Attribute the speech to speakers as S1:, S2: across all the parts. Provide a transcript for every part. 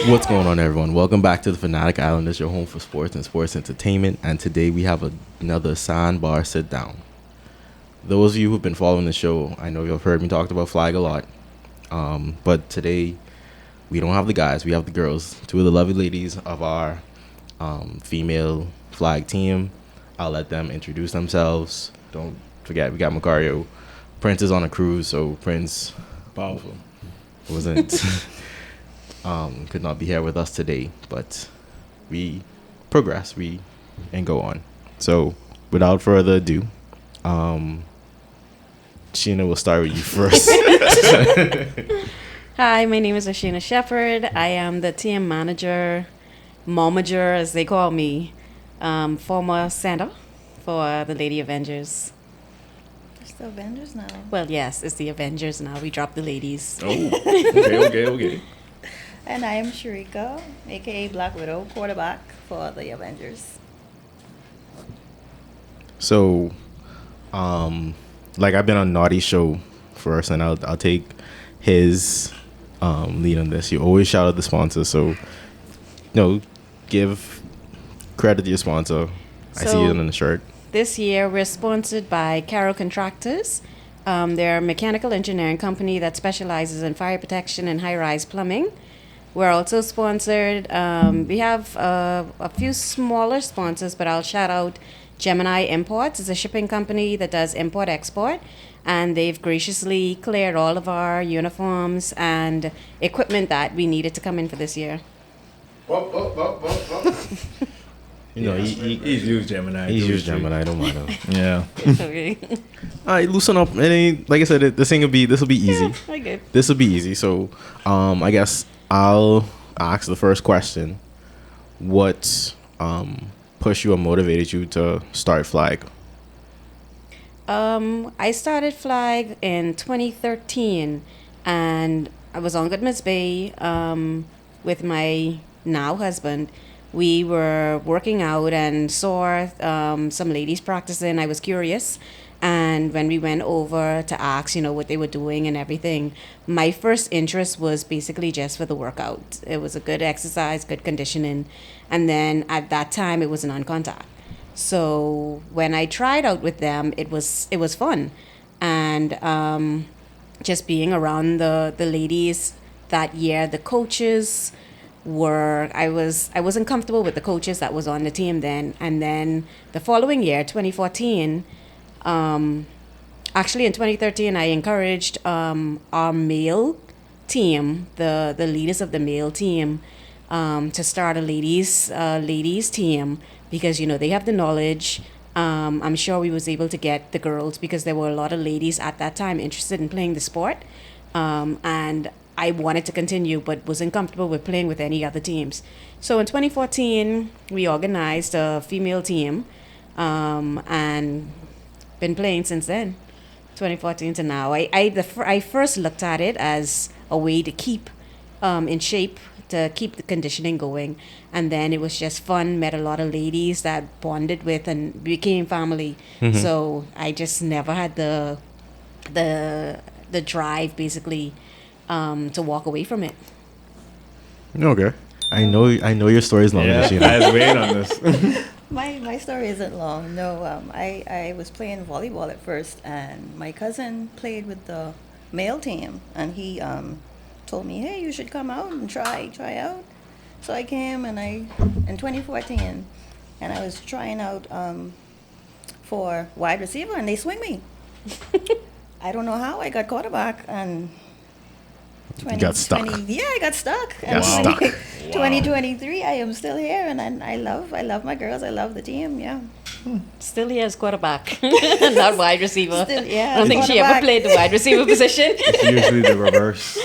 S1: What's going on, everyone? Welcome back to the Fanatic Island. It's your home for sports and sports entertainment. And today we have another Sandbar Sitdown. Those of you who've been following the show, I know you've heard me talk about flag a lot. But today we don't have the guys, we have the girls. Two of the lovely ladies of our female flag team. I'll let them introduce themselves. Don't forget, we got Macario. Prince is on a cruise, so Prince
S2: powerful
S1: wasn't could not be here with us today, but we progress, and go on. So without further ado, Sheena, will start with you first.
S3: Hi, my name is Ashina Shepherd. I am the team manager, momager as they call me, former Santa for the Lady Avengers.
S4: It's the Avengers now.
S3: Well, yes, it's the Avengers now. We dropped the ladies.
S2: Oh, okay.
S4: And I am Sharika, aka Black Widow, quarterback for the Avengers.
S1: So, like I've been on Naughty's show first, and I'll take his lead on this. You always shout out the sponsor, so give credit to your sponsor. I see it on the shirt.
S3: This year we're sponsored by Caro Contractors. They're a mechanical engineering company that specializes in fire protection and high-rise plumbing. We're also sponsored. We have a few smaller sponsors, but I'll shout out Gemini Imports. It's a shipping company that does import-export, and they've graciously cleared all of our uniforms and equipment that we needed to come in for this year.
S2: He's used Gemini.
S1: He's used Gemini. Don't mind him.
S2: Yeah.
S3: Okay.
S1: All right, loosen up. Like I said, this will be easy.
S3: I good.
S1: This will be easy. So, I guess I'll ask the first question. What pushed you or motivated you to start Flag?
S3: I started Flag in 2013, and I was on Goodman's Bay with my now husband. We were working out and saw some ladies practicing. I was curious. And when we went over to ask, what they were doing and everything, my first interest was basically just for the workout. It was a good exercise, good conditioning. And then at that time, it was an on-contact. So when I tried out with them, it was fun. And just being around the ladies that year, the coaches I wasn't comfortable with the coaches that was on the team then. And then the following year, 2014, actually in 2013, I encouraged our male team, the leaders of the male team, to start a ladies team because they have the knowledge. I'm sure we was able to get the girls because there were a lot of ladies at that time interested in playing the sport, and I wanted to continue but wasn't comfortable with playing with any other teams. So in 2014, we organized a female team, and been playing since then, 2014 to now. I first looked at it as a way to keep in shape, to keep the conditioning going, and then it was just fun. Met a lot of ladies that bonded with and became family. Mm-hmm. So I just never had the drive basically to walk away from it.
S1: Okay, I know your story is long.
S2: Yeah, I was waiting on this.
S4: My story isn't long. No, I was playing volleyball at first, and my cousin played with the male team, and he told me, hey, you should come out and try out. So I came, and in 2014, and I was trying out for wide receiver, and they swing me. I don't know how I got quarterback, and
S1: you got stuck.
S4: Yeah, I got stuck.
S1: Got stuck.
S4: 2023, I am still here, and I love my girls. I love the team. Yeah.
S3: Still here as quarterback, not wide receiver.
S4: Still, yeah.
S3: I don't think she ever played the wide receiver position.
S2: It's usually the reverse.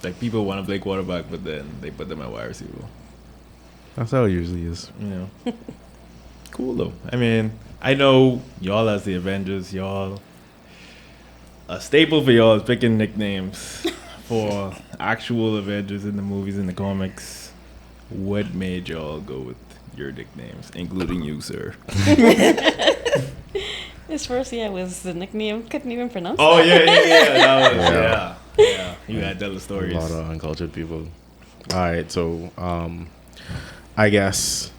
S2: Like people want to play quarterback, but then they put them at wide receiver.
S1: That's how it usually is.
S2: Cool though. I mean, I know y'all as the Avengers, y'all a staple for y'all is picking nicknames for actual Avengers in the movies and the comics. What made y'all go with your nicknames, including you, sir?
S3: His first year was the nickname, couldn't even pronounce
S2: Oh,
S3: that.
S2: yeah. That was, yeah. You gotta tell the
S1: A
S2: stories.
S1: lot of uncultured people. All right, so I guess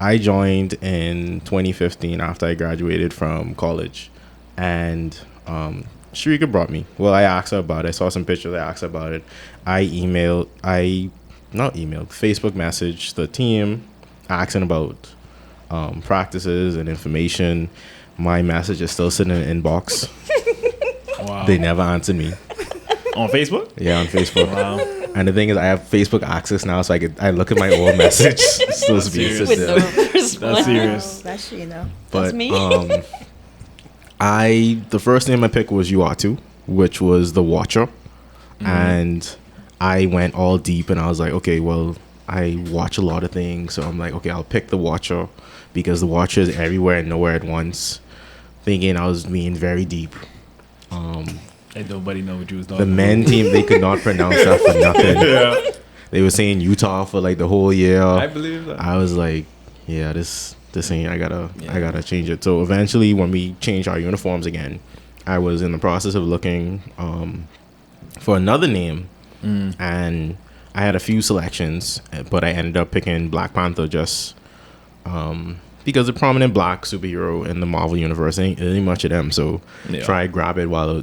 S1: I joined in 2015 after I graduated from college, and Sharika brought me. Well, I asked her about it. I saw some pictures. I asked her about it. Facebook messaged the team asking about practices and information. My message is still sitting in the inbox.
S2: Wow.
S1: They never answered me.
S2: On Facebook?
S1: Yeah, on Facebook.
S2: Wow.
S1: And the thing is, I have Facebook access now, so I look at my old message. It's supposed to be
S2: Serious?
S3: With
S1: there.
S3: no response.
S2: That's serious.
S4: That's,
S1: But
S3: That's me.
S1: the first name I picked was Uatu, which was the Watcher, and I went all deep, and I was like, okay, well, I watch a lot of things, so I'm like, okay, I'll pick the Watcher because the Watcher is everywhere and nowhere at once. Thinking I was being very deep.
S2: And nobody know what you was talking
S1: The men team, they could not pronounce that for nothing.
S2: Yeah.
S1: They were saying Utah for like the whole year.
S2: I believe that.
S1: I was like, yeah, this ain't. I gotta change it. So eventually, when we changed our uniforms again, I was in the process of looking for another name, and I had a few selections, but I ended up picking Black Panther just because the prominent black superhero in the Marvel universe ain't much of them. So try grab it while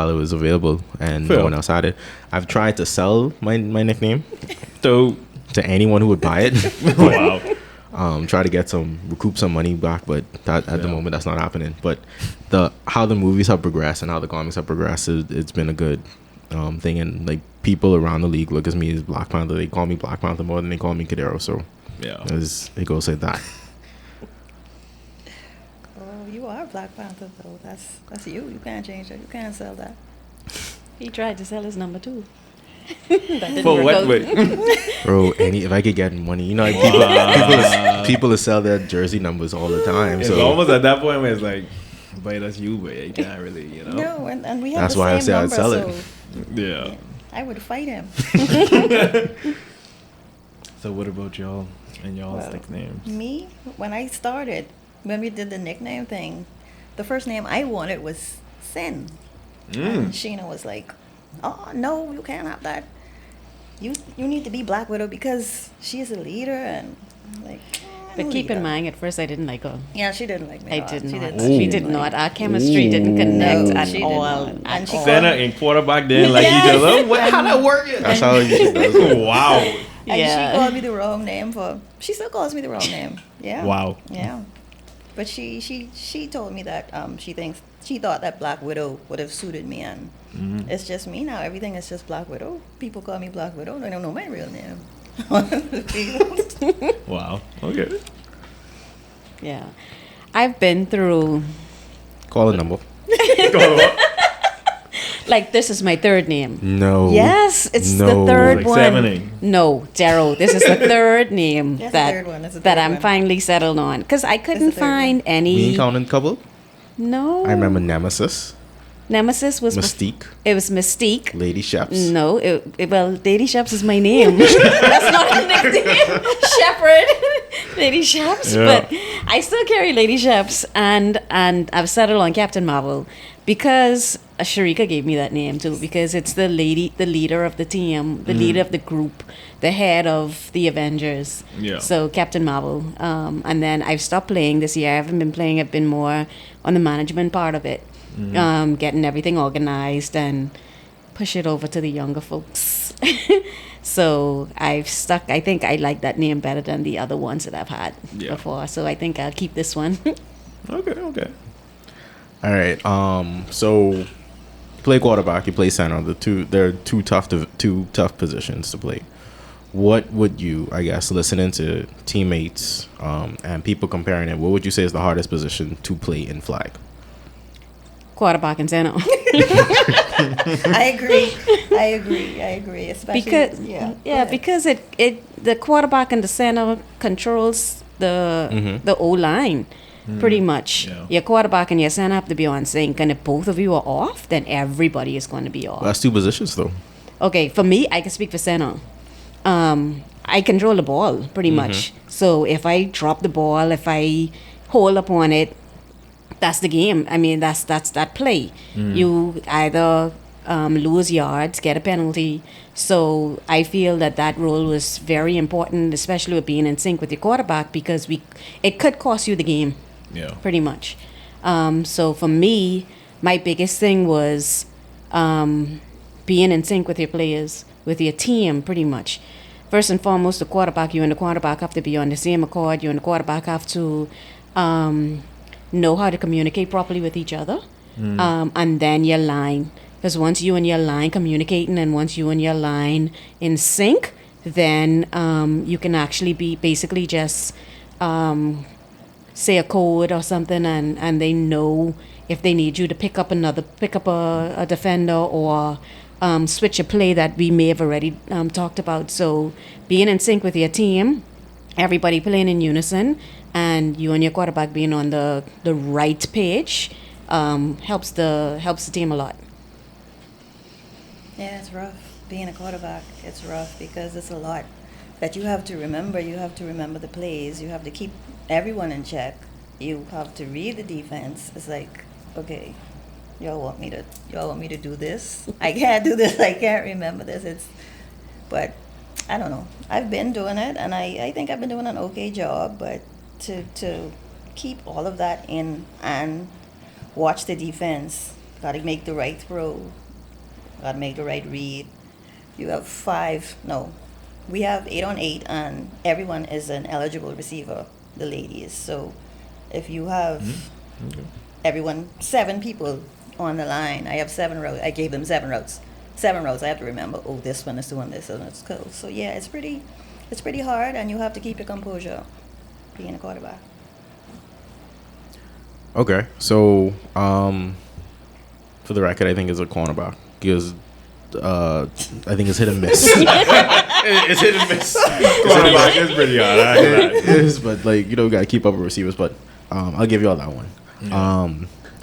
S1: it was available, and
S2: Fair.
S1: no one else had it. I've tried to sell my nickname
S2: So,
S1: to anyone who would buy it.
S2: wow.
S1: Try to recoup some money back, but at the
S2: Yeah.
S1: moment that's not happening. But how the movies have progressed and how the comics have progressed, it's been a good thing. And like people around the league look at me as Black Panther. They call me Black Panther more than they call me Kadero. So
S2: Yeah.
S1: it goes like that.
S4: Oh, you are Black Panther though. That's you. You can't change that. You can't sell that.
S3: He tried to sell his number too. That didn't
S2: For
S3: work
S2: what?
S3: out.
S2: Wait.
S1: Bro, if I could get money, like people sell their jersey numbers all the time.
S2: It's
S1: So
S2: almost at that point where it's like, but that's you, but you can't really,
S4: No, and we have
S1: That's
S4: the
S1: why I
S4: same
S1: say I'd
S4: number,
S1: sell
S4: so
S1: it.
S2: Yeah.
S4: I would fight him.
S2: So what about y'all and y'all's
S4: Well,
S2: nicknames?
S4: Me, when I started, when we did the nickname thing, the first name I wanted was Sin. And Sheena was like, "Oh no, you can't have that. You need to be Black Widow because she is a leader." And I'm like,
S3: But keep in mind, at first I didn't like her.
S4: yeah, she didn't like me.
S3: I
S4: at all.
S3: did
S4: She
S3: not.
S4: didn't-
S3: She
S4: she
S3: did
S4: didn't
S3: not.
S4: like
S3: Our chemistry didn't connect
S4: No,
S3: at
S4: she did
S3: all.
S4: not.
S3: At
S4: And she
S3: all.
S2: Center and quarterback didn't like each
S4: Yes.
S2: other. How that work?
S1: That's how it usually does.
S2: Wow.
S4: And
S3: Yeah.
S4: she called me the wrong name for. She still calls me the wrong name. Yeah.
S2: Wow.
S4: Yeah. But she told me that she thought that Black Widow would have suited me, and it's just me now. Everything is just Black Widow. People call me Black Widow. They don't know my real name.
S2: Wow. Okay.
S3: Yeah. I've been through,
S1: Call a number.
S3: like, this is my third name.
S1: No.
S3: Yes, it's
S1: No.
S3: the third
S2: Like
S3: one.
S2: examining.
S3: No, Daryl, this is the third name
S4: That's the
S3: that
S4: third one, that's the
S3: that
S4: third
S3: I'm
S4: one.
S3: finally settled on because I couldn't
S4: third one.
S3: find
S1: We
S3: any.
S1: ain't counting couple.
S3: No,
S1: I remember Nemesis,
S3: Nemesis was
S1: Mystique,
S3: it was Mystique.
S1: Lady Sheps.
S3: No, well, Lady Sheps is my name. That's not a nickname. Shepherd, Lady Sheps.
S2: Yeah.
S3: But I still carry Lady Sheps, and I've settled on Captain Marvel because Sharika gave me that name too. Because it's the leader of the team, the leader of the group, the head of the Avengers.
S2: Yeah.
S3: So Captain Marvel. And then I've stopped playing this year. I haven't been playing. I've been more on the management part of it. Getting everything organized and push it over to the younger folks. So I've stuck. I think I like that name better than the other ones that I've had before. So I think I'll keep this one.
S2: Okay.
S1: All right. So you play quarterback, you play center. They're two tough positions to play. What would you, I guess, listening to teammates and people comparing it, what would you say is the hardest position to play in flag?
S3: Quarterback and center.
S4: I agree. Especially
S3: because
S4: yeah.
S3: because the quarterback and the center controls the O line pretty much.
S2: Yeah.
S3: Your quarterback and your center have to be on sync, and if both of you are off, then everybody is going to be off.
S1: Well, that's two positions though.
S3: Okay, for me, I can speak for center. I control the ball pretty much. So if I drop the ball, if I hold up on it, that's the game. I mean, that's that play. You either lose yards, get a penalty. So I feel that role was very important, especially with being in sync with your quarterback, because it could cost you the game, pretty much. So for me, my biggest thing was being in sync with your players, with your team, pretty much. First and foremost, the quarterback, you and the quarterback have to be on the same accord. You and the quarterback have to know how to communicate properly with each other. And then your line. Because once you and your line communicating, and once you and your line in sync, then you can actually be basically just say a code or something, and they know if they need you to pick up a defender, or switch a play that we may have already talked about. So being in sync with your team, everybody playing in unison, and you and your quarterback being on the right page helps the team a lot.
S4: Yeah, it's rough. Being a quarterback, it's rough because it's a lot that you have to remember. You have to remember the plays. You have to keep everyone in check. You have to read the defense. It's like, okay, y'all want me to do this? I can't do this. I can't remember this. But I don't know. I've been doing it, and I think I've been doing an okay job. But to keep all of that in and watch the defense, got to make the right throw, got to make the right read. You have we have 8-on-8, and everyone is an eligible receiver, the ladies. So if you have everyone, 7 people on the line, I have 7 routes. I gave them 7 routes. 7 routes. I have to remember, this one is doing this, and it's cool. So yeah, it's pretty hard, and you have to keep your composure being a quarterback.
S1: Okay, so for the record, I think it's a cornerback because I think it's hit and miss. It's hit and miss.
S2: Cornerback is pretty hard.
S1: It is, but gotta keep up with receivers. But I'll give you all that one.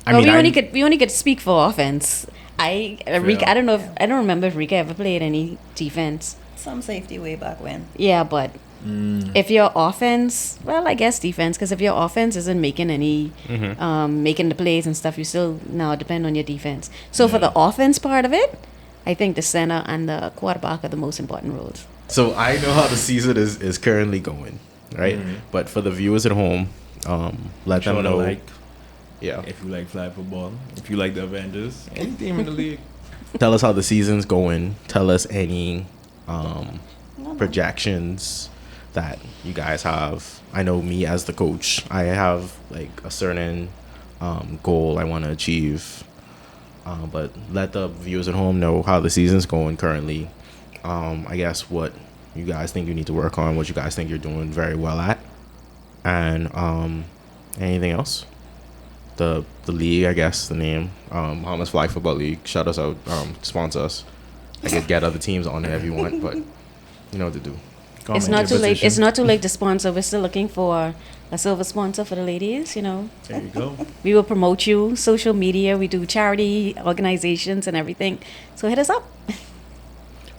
S3: We only get to speak for offense. Rika, I don't remember if Rika ever played any defense.
S4: Some safety way back when.
S3: Yeah, but if your offense, well, I guess defense, because if your offense isn't making any, making the plays and stuff, you still now depend on your defense. So for the offense part of it, I think the center and the quarterback are the most important roles.
S1: So I know how the season is currently going, right? But for the viewers at home, let them know.
S2: If you like flag football, if you like the Avengers, any team in the league.
S1: Tell us how the season's going. Tell us any projections that you guys have. I know me as the coach, I have a certain goal I want to achieve. But let the viewers at home know how the season's going currently. I guess what you guys think you need to work on, what you guys think you're doing very well at, and anything else. The league, I guess, the name, Bahamas Flag Football League. Shout us out, sponsor us. I could get other teams on there if you want, but you know what to do.
S3: It's not too late. It's not too late to sponsor. We're still looking for a silver sponsor for the ladies.
S2: There you go.
S3: We will promote you, social media. We do charity organizations and everything. So hit us up.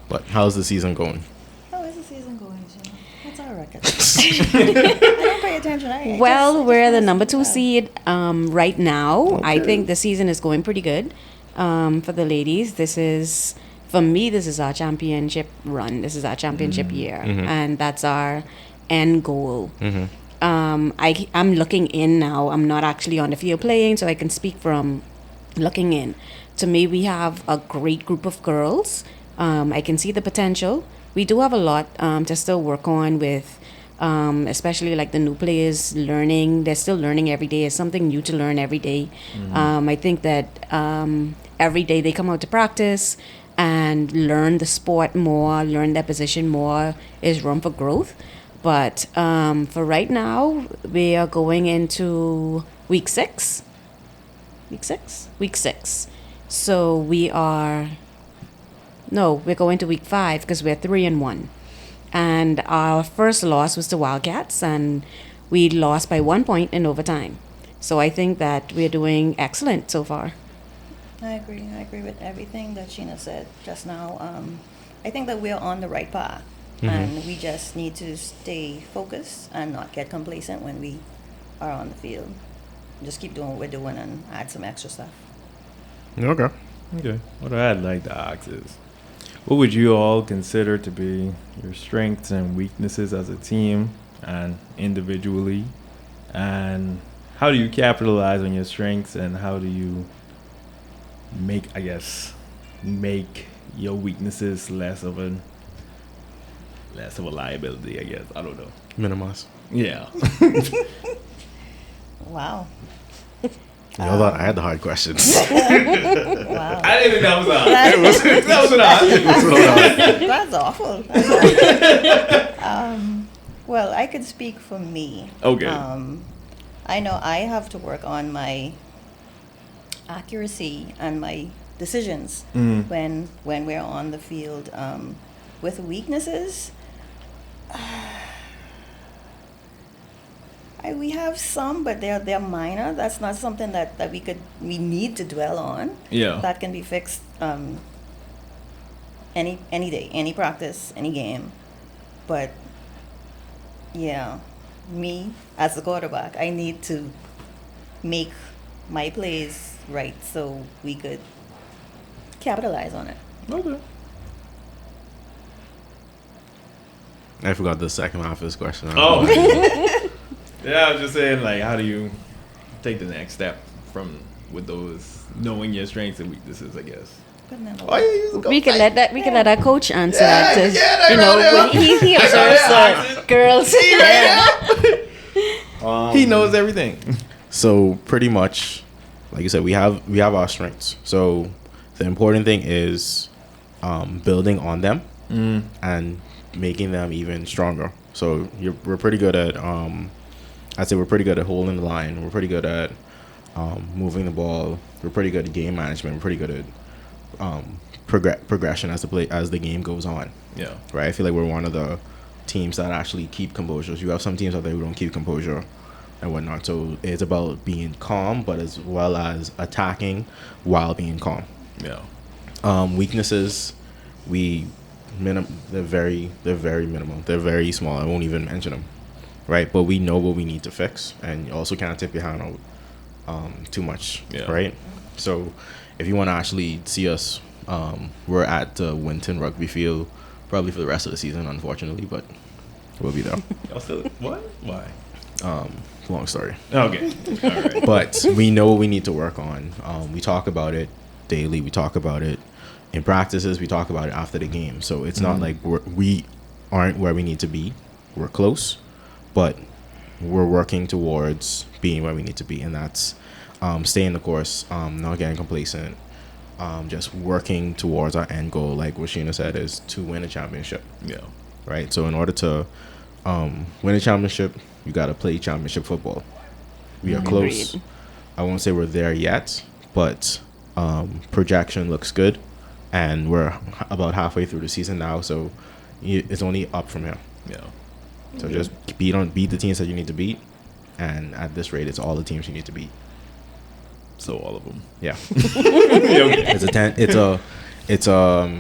S1: But how's the season going?
S4: How is the season going, Jim? What's our record? I don't pay attention.
S3: We're the number 2 seed right now. Okay. I think the season is going pretty good for the ladies. For me, this is our championship run. This is our championship year, and that's our end goal. I'm looking in now. I'm not actually on the field playing, so I can speak from looking in. To me, we have a great group of girls. I can see the potential. We do have a lot to still work on with, especially the new players learning. They're still learning every day. It's something new to learn every day. I think that every day they come out to practice and learn the sport more, learn their position more, is room for growth. But for right now, we are going into week 6. Week 6. So we're going to week 5 because we're 3-1. And our first loss was to Wildcats, and we lost by 1 point in overtime. So I think that we're doing excellent so far.
S4: I agree with everything that Sheena said just now. I think that we're on the right path, and we just need to stay focused and not get complacent when we are on the field. Just keep doing what we're doing and add some extra stuff.
S1: Okay.
S2: Okay. What I'd like to ask is, what would you all consider to be your strengths and weaknesses as a team and individually? And how do you capitalize on your strengths, and how do you make your weaknesses less of a liability, I guess. I don't know.
S1: Minimize.
S2: Yeah.
S4: Wow.
S1: You know that I had the hard questions.
S4: Wow.
S2: I didn't think that was hard. That was an
S4: That's awful. Well, I could speak for me.
S2: Okay.
S4: I know I have to work on my accuracy and my decisions when we're on the field. With weaknesses, we have some, but they're minor. That's not something that we need to dwell on.
S2: Yeah.
S4: That can be fixed any day, any practice, any game. But yeah, me as the quarterback, I need to make my plays right so we could capitalize on it.
S2: Okay.
S1: I forgot the second half of this question.
S2: Oh. Yeah, I was just saying, like, how do you take the next step with those, knowing your strengths and weaknesses, I guess.
S3: We can let our coach answer that. When he observes girls.
S2: He knows everything.
S1: So pretty much, like you said, we have our strengths. So the important thing is building on them and making them even stronger. So we're pretty good at I'd say we're pretty good at holding the line. We're pretty good at moving the ball. We're pretty good at game management. We're pretty good at progression as the game goes on.
S2: Yeah.
S1: Right. I feel like we're one of the teams that actually keep composure. You have some teams out there who don't keep composure and whatnot. So it's about being calm, but as well as attacking while being calm.
S2: Yeah.
S1: Weaknesses, they're very minimal. They're very small. I won't even mention them. Right. But we know what we need to fix, and you also can't tip your hand out too much.
S2: Yeah.
S1: Right. So if you want to actually see us, we're at Winton Rugby Field probably for the rest of the season, unfortunately, but we'll be there.
S2: Y'all still what? Why?
S1: Long story.
S2: Okay. All right.
S1: But we know what we need to work on. We talk about it daily. We talk about it in practices. We talk about it after the game. So it's not like we aren't where we need to be. We're close, but we're working towards being where we need to be, and that's staying the course, not getting complacent, just working towards our end goal, like what Sheena said, is to win a championship.
S2: Yeah.
S1: Right? So in order to win a championship, you got to play championship football. We are close. I won't say we're there yet, but projection looks good, and we're about halfway through the season now, so it's only up from here.
S2: Yeah.
S1: So just beat the teams that you need to beat, and at this rate, it's all the teams you need to beat.
S2: So all of them.
S1: Yeah.
S2: Okay.
S1: It's a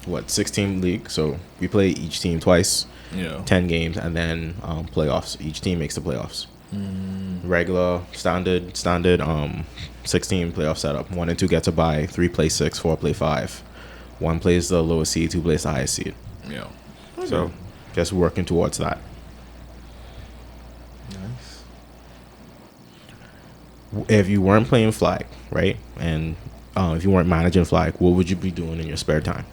S1: 6-team league, so we play each team twice.
S2: Yeah.
S1: 10 games, and then playoffs. Each team makes the playoffs. Regular, standard 16 playoff setup. 1 and 2 get to bye. 3 play 6, 4 play 5. 1 plays the lowest seed, 2 plays the highest seed.
S2: Yeah.
S1: So just working towards that.
S2: Nice.
S1: If you weren't playing flag, right, and if you weren't managing flag, what would you be doing in your spare time?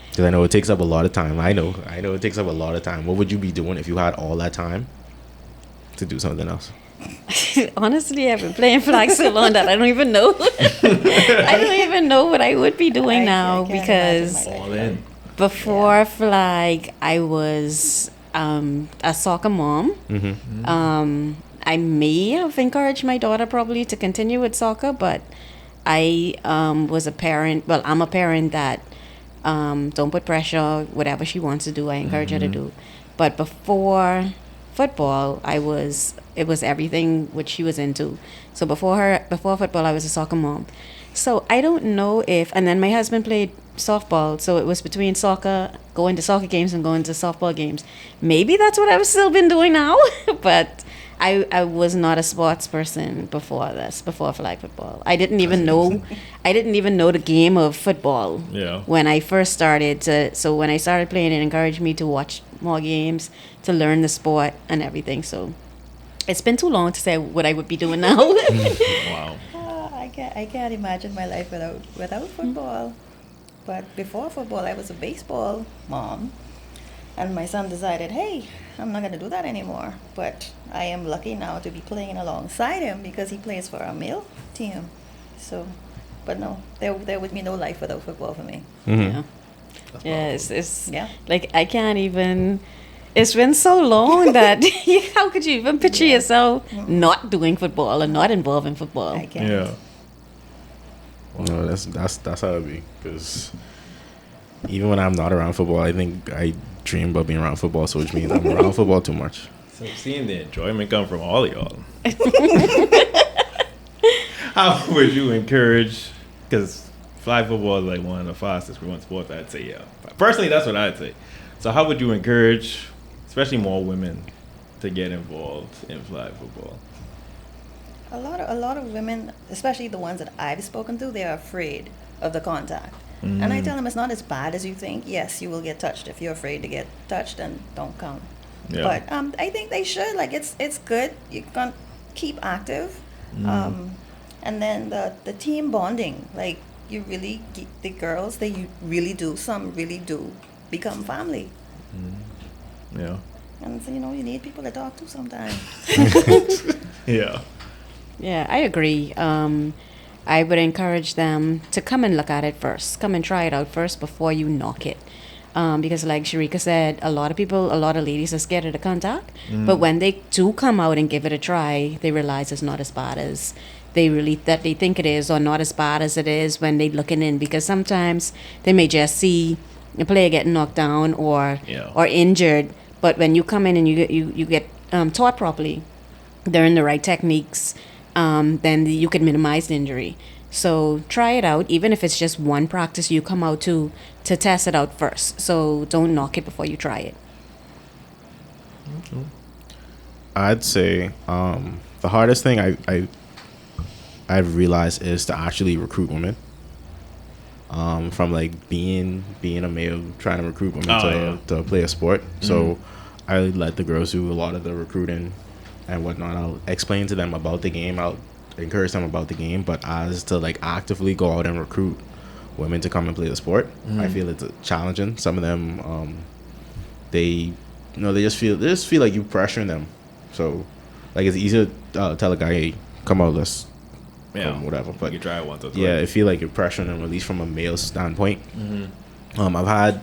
S1: Because I know it takes up a lot of time. I know it takes up a lot of time. What would you be doing if you had all that time to do something else?
S3: Honestly, I've been playing flag so long that I don't even know. I don't even know what I would be doing now,
S4: I can't
S3: because
S4: imagine my
S2: All in.
S3: before flag, I was a soccer mom. I may have encouraged my daughter probably to continue with soccer, but I was a parent. Well, I'm a parent that don't put pressure. Whatever she wants to do, I encourage her to do. But before football, it was everything which she was into. So before football, I was a soccer mom. So I don't know if, and then my husband played softball, so it was between soccer, going to soccer games and going to softball games. Maybe that's what I've still been doing now, but I was not a sports person before this, before flag football. I didn't even know the game of football.
S2: Yeah.
S3: When I first started so when I started playing, it encouraged me to watch more games, to learn the sport and everything. So it's been too long to say what I would be doing now.
S2: Wow.
S4: I can't imagine my life without football. But before football, I was a baseball mom. And my son decided, hey, I'm not going to do that anymore. But I am lucky now to be playing alongside him because he plays for our male team. So, but no, there would be no life without football for me.
S3: Yeah.
S2: That's
S3: Yeah,
S2: powerful.
S3: it's
S4: Yeah.
S3: like I can't even. It's been so long that how could you even picture yourself not doing football or not involved in football?
S4: I can't.
S2: Yeah.
S1: No, that's how it be. Because even when I'm not around football, I think I dream about being around football, so which means I'm around football too much.
S2: So seeing the enjoyment come from all of y'all. How would you encourage? Because flag football is like one of the fastest growing sports. I'd say, yeah. Personally, that's what I'd say. So how would you encourage, especially more women, to get involved in flag football?
S4: A lot of women, especially the ones that I've spoken to, they are afraid of the contact. And I tell them it's not as bad as you think. Yes, you will get touched. If you're afraid to get touched, then don't come.
S2: Yeah.
S4: But I think they should. Like it's good. You can keep active. And then the team bonding. Like you really the girls. They really do. Some really do become family.
S2: Yeah.
S4: And so, you need people to talk to sometimes.
S2: Yeah.
S3: Yeah, I agree. I would encourage them to come and look at it first. Come and try it out first before you knock it. Because like Sharika said, a lot of ladies are scared of the contact. But when they do come out and give it a try, they realize it's not as bad as they think it is, or not as bad as it is when they looking in. Because sometimes they may just see a player getting knocked down or injured. But when you come in and you get taught properly, learn the right techniques, then you can minimize the injury. So try it out, even if it's just one practice you come out to test it out first. So don't knock it before you try it.
S1: I'd say the hardest thing I've realized is to actually recruit women. From like being a male trying to recruit women to play a sport. So I let the girls do a lot of the recruiting and whatnot. I'll explain to them about the game. I'll encourage them about the game. But as to like actively go out and recruit women to come and play the sport, I feel it's challenging. Some of them, they just feel like you pressuring them. So like it's easier to tell a guy, hey, come out, let's whatever. But
S2: you can try it once or twice.
S1: yeah, I feel like you're pressuring them, at least from a male standpoint. I've had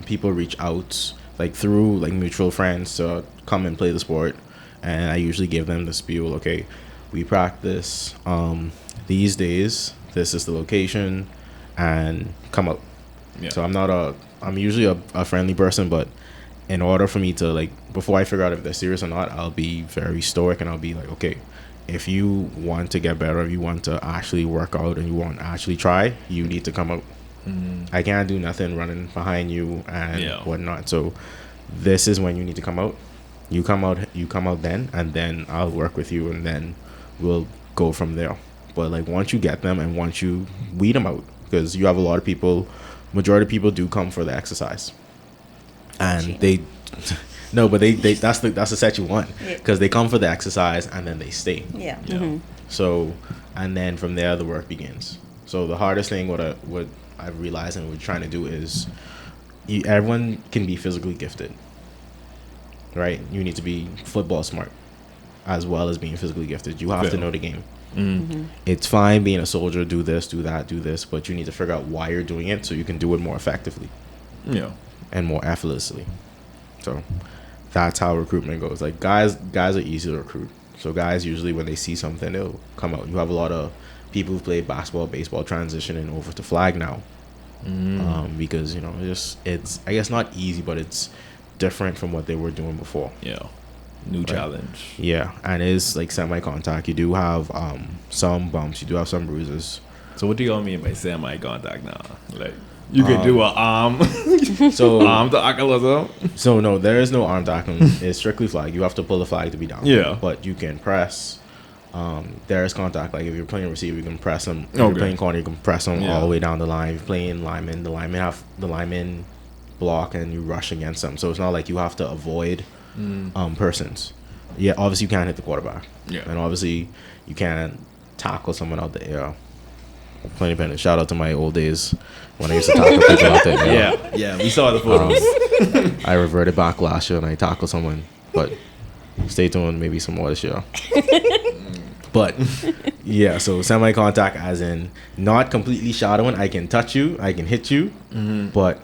S1: people reach out like through like mutual friends to come and play the sport, and I usually give them the spiel. Okay, we practice these days. This is the location, and come out.
S2: Yeah.
S1: So I'm usually a friendly person, but in order for me to like, before I figure out if they're serious or not, I'll be very stoic and I'll be like, okay, if you want to get better, if you want to actually work out and you want to actually try, you need to come out. I can't do nothing running behind you and whatnot. So this is when you need to come out. You come out then, and then I'll work with you, and then we'll go from there. But like once you get them and once you weed them out, because you have a lot of people, majority of people do come for the exercise, and they no, but they that's the set you want, because they come for the exercise and then they stay.
S4: Yeah.
S1: So, and then from there the work begins. So the hardest thing what I've realized and we're trying to do is everyone can be physically gifted, right? You need to be football smart as well as being physically gifted. You have to know the game. It's fine being a soldier, do this, do that, do this, but you need to figure out why you're doing it so you can do it more effectively and more effortlessly. So that's how recruitment goes. Like guys are easy to recruit. So guys usually when they see something, they'll come out. You have a lot of people who play basketball, baseball transitioning over to flag now, because it's I guess not easy, but it's different from what they were doing before.
S2: New challenge.
S1: Yeah, and it's like semi-contact. You do have some bumps. You do have some bruises.
S2: So what do y'all mean by semi-contact now? Like You could do an arm,
S1: So
S2: arm tackle or something.
S1: So no, there is no arm tackling. It's strictly flag. You have to pull the flag to be down.
S2: Yeah.
S1: But you can press. There is contact. Like if you're playing receiver, you can press them. If you're playing corner, you can press them all the way down the line. If you're playing lineman, the linemen block and you rush against them. So it's not like you have to avoid persons. Yeah, obviously you can't hit the quarterback.
S2: Yeah.
S1: And obviously you can't tackle someone out the air. Plenty penny. Shout out to my old days when I used to tackle people out the air.
S2: Yeah, we saw the photos.
S1: I reverted back last year and I tackled someone, but stay tuned, maybe some more this year. But yeah, so semi-contact as in not completely shadowing. I can touch you, I can hit you, but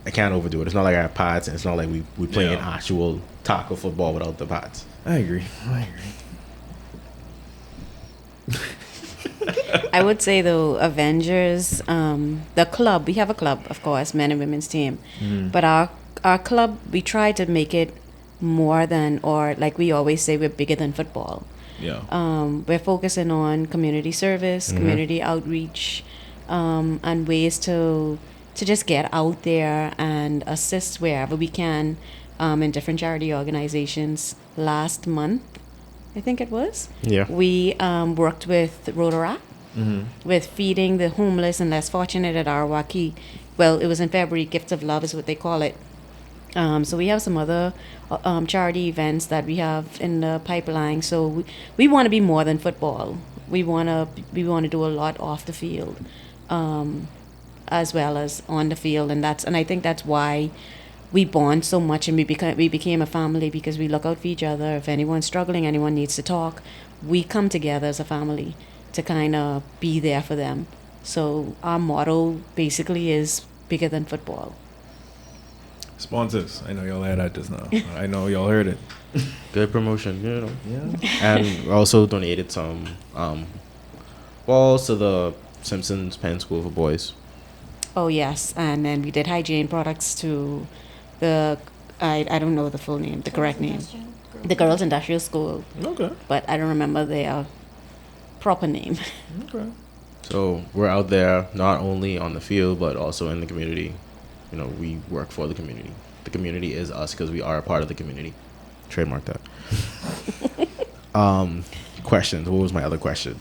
S1: I can't overdo it. It's not like I have pads, and it's not like we play an actual tackle football without the pads.
S2: I agree.
S3: I would say though, Avengers, the club, we have a club, of course, men and women's team, but our club, we try to make it more than, or like we always say, we're bigger than football.
S2: Yeah.
S3: We're focusing on community service, community outreach, and ways to just get out there and assist wherever we can in different charity organizations. Last month, I think it was, we worked with Rotaract with feeding the homeless and less fortunate at Arawaki. Well, it was in February. Gifts of Love is what they call it. So we have some other charity events that we have in the pipeline. So we want to be more than football. We want to do a lot off the field, as well as on the field, and I think that's why we bond so much, and we became a family, because we look out for each other. If anyone's struggling, anyone needs to talk, we come together as a family to kind of be there for them. So our motto basically is bigger than football.
S2: Sponsors. I know y'all had that just now. I know y'all heard it.
S1: Good promotion,
S2: Yeah.
S1: And we also donated some balls to the Simpsons Penn School for Boys.
S3: Oh yes, and then we did hygiene products to the I don't know the full name, the correct name, the Girls Industrial School,
S2: Okay.
S3: but I don't remember their proper name.
S2: Okay.
S1: So we're out there not only on the field but also in the community. We work for the community. The community is us because we are a part of the community. Trademark that. Questions. What was my other question?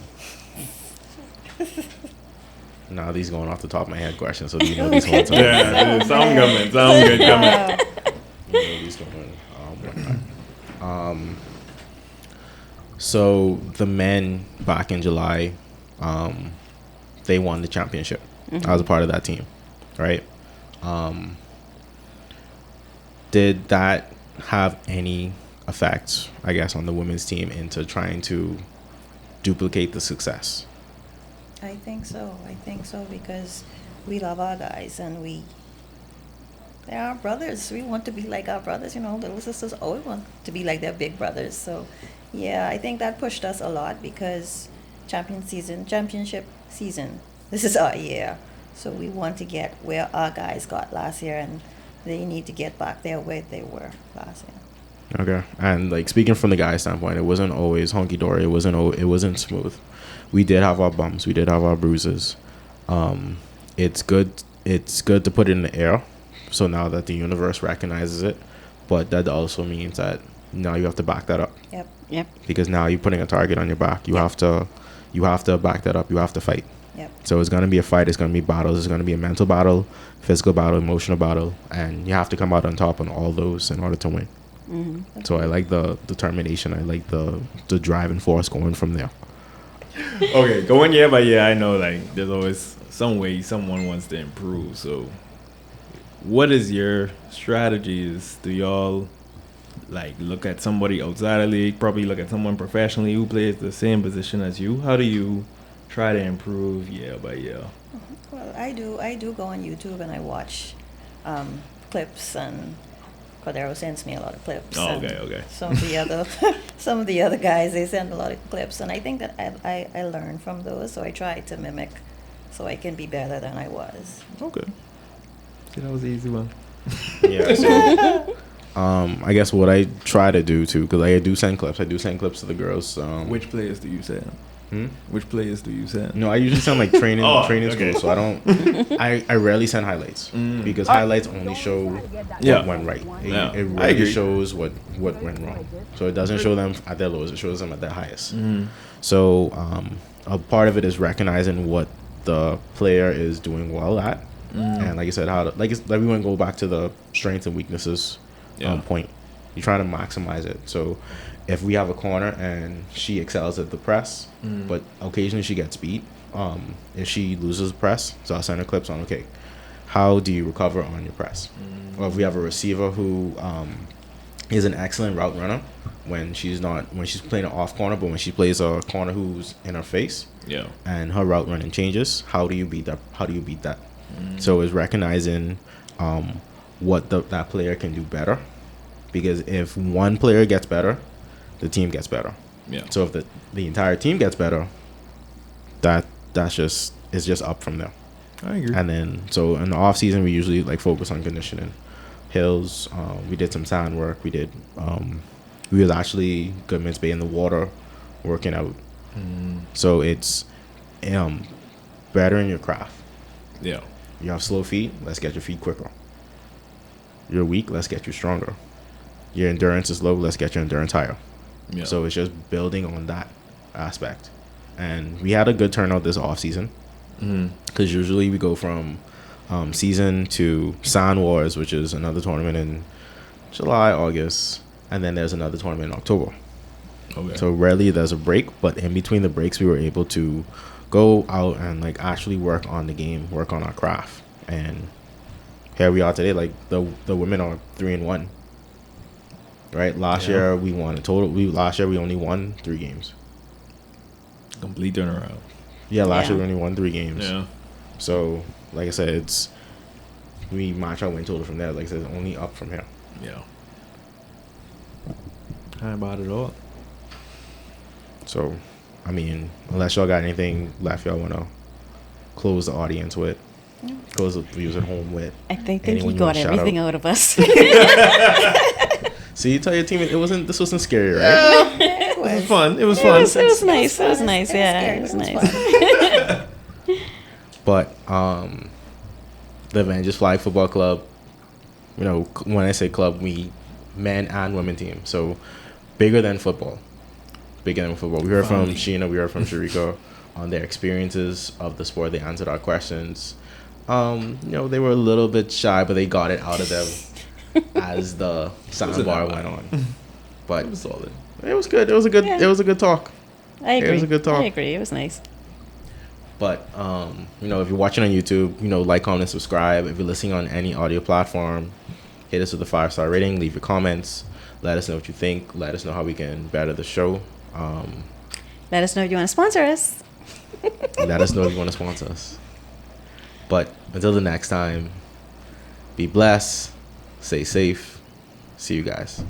S1: Nah, these going off the top of my head questions. So do you know these ones?
S2: Yeah, sound coming. Sound good coming.
S1: You know these going one time. So the men back in July, they won the championship. I was a part of that team, right? Did that have any effect, I guess, on the women's team into trying to duplicate the success?
S4: I think so because we love our guys, and they're our brothers. We want to be like our brothers, little sisters always want to be like their big brothers. So yeah, I think that pushed us a lot, because championship season, this is our year. So we want to get where our guys got last year, and they need to get back there where they were last year.
S1: Okay. And like speaking from the guy standpoint, it wasn't always honky dory. It wasn't smooth. We did have our bumps. We did have our bruises. It's good to put it in the air. So now that the universe recognizes it, but that also means that now you have to back that up.
S3: Yep.
S1: Because now you're putting a target on your back. You have to back that up. You have to fight.
S4: Yep.
S1: So it's going to be a fight. It's going to be battles. It's going to be a mental battle, physical battle, emotional battle, and you have to come out on top on all those in order to win.
S3: Mm-hmm.
S1: So I like the determination. I like the driving force going from there.
S2: Okay, going year by year, I know like there's always some way someone wants to improve. So what is your strategies? Do y'all like look at somebody outside of the league, probably look at someone professionally who plays the same position as you? How do you try to improve year by year?
S4: Well, I do go on YouTube and I watch clips, and Cordero sends me a lot of clips.
S2: Oh,
S4: and
S2: okay.
S4: Some of the other guys, they send a lot of clips, and I think that I learn from those, so I try to mimic, so I can be better than I was.
S2: Okay. See, that was the easy one.
S1: Yeah. So I guess what I try to do too, because I do send clips. I do send clips to the girls.
S2: Which players do you send? Which players do you send?
S1: No, I usually send like training
S2: okay.
S1: school, so I don't. I rarely send highlights because highlights only show what went right. It
S2: I
S1: rarely
S2: agree.
S1: shows what went wrong. So it doesn't show them at their lowest; it shows them at their highest. So a part of it is recognizing what the player is doing well at, and like I said, like we want to go back to the strengths and weaknesses point. You try to maximize it. So if we have a corner and she excels at the press, but occasionally she gets beat, if she loses the press, so our center clips on, okay, how do you recover on your press? Or if we have a receiver who is an excellent route runner when she's playing an off corner, but when she plays a corner who's in her face, and her route running changes, how do you beat that? So it's recognizing what that player can do better, because if one player gets better, the team gets better. So if the entire team gets better, it's just up from there.
S2: I agree.
S1: And then so in the off season we usually like focus on conditioning, hills. We did some sand work. We was actually Goodman's Bay in the water, working out. So it's bettering your craft.
S2: Yeah.
S1: You have slow feet, let's get your feet quicker. You're weak, let's get you stronger. Your endurance is low, let's get your endurance higher. So it's just building on that aspect. And we had a good turnout this off season, because usually we go from season to Sand Wars, which is another tournament in July, August, and then there's another tournament in October. So rarely there's a break, but in between the breaks we were able to go out and like actually work on the game, work on our craft. And here we are today. Like the women are 3-1. Right? Last year we won a total. Last year we only won 3 games.
S2: Complete turnaround.
S1: Yeah, last year we only won 3 games.
S2: Yeah.
S1: So like I said, we match our win total from there. Like I said, it's only up from here.
S2: Yeah. How about it all?
S1: So, I mean, unless y'all got anything left y'all want to close the audience with, close the viewers at home with.
S3: I think
S1: anyone
S3: you
S1: you
S3: got
S1: wanna shout
S3: everything
S1: out?
S3: out of us.
S1: See, you tell your team this wasn't scary, right?
S2: It was fun. It was
S3: It
S2: fun.
S3: was nice. It was nice. Yeah,
S4: scary,
S3: it was
S4: but it
S3: nice.
S4: was
S1: But the Avengers Flag Football Club, when I say club, we men and women team. So bigger than football. We heard from Sheena, we heard from Sharika on their experiences of the sport. They answered our questions. They were a little bit shy, but they got it out of them as the Sandbar went on. But
S2: It was solid.
S1: it was good. It was a good.
S3: Yeah.
S1: It was a good talk.
S3: I agree.
S1: It was a good talk.
S3: I agree. It was nice.
S1: But if you're watching on YouTube, like, comment, and subscribe. If you're listening on any audio platform, hit us with a 5-star rating. Leave your comments. Let us know what you think. Let us know how we can better the show.
S3: Let us know if you want to sponsor us.
S1: Let us know if you want to sponsor us. But until the next time, be blessed. Stay safe. See you guys.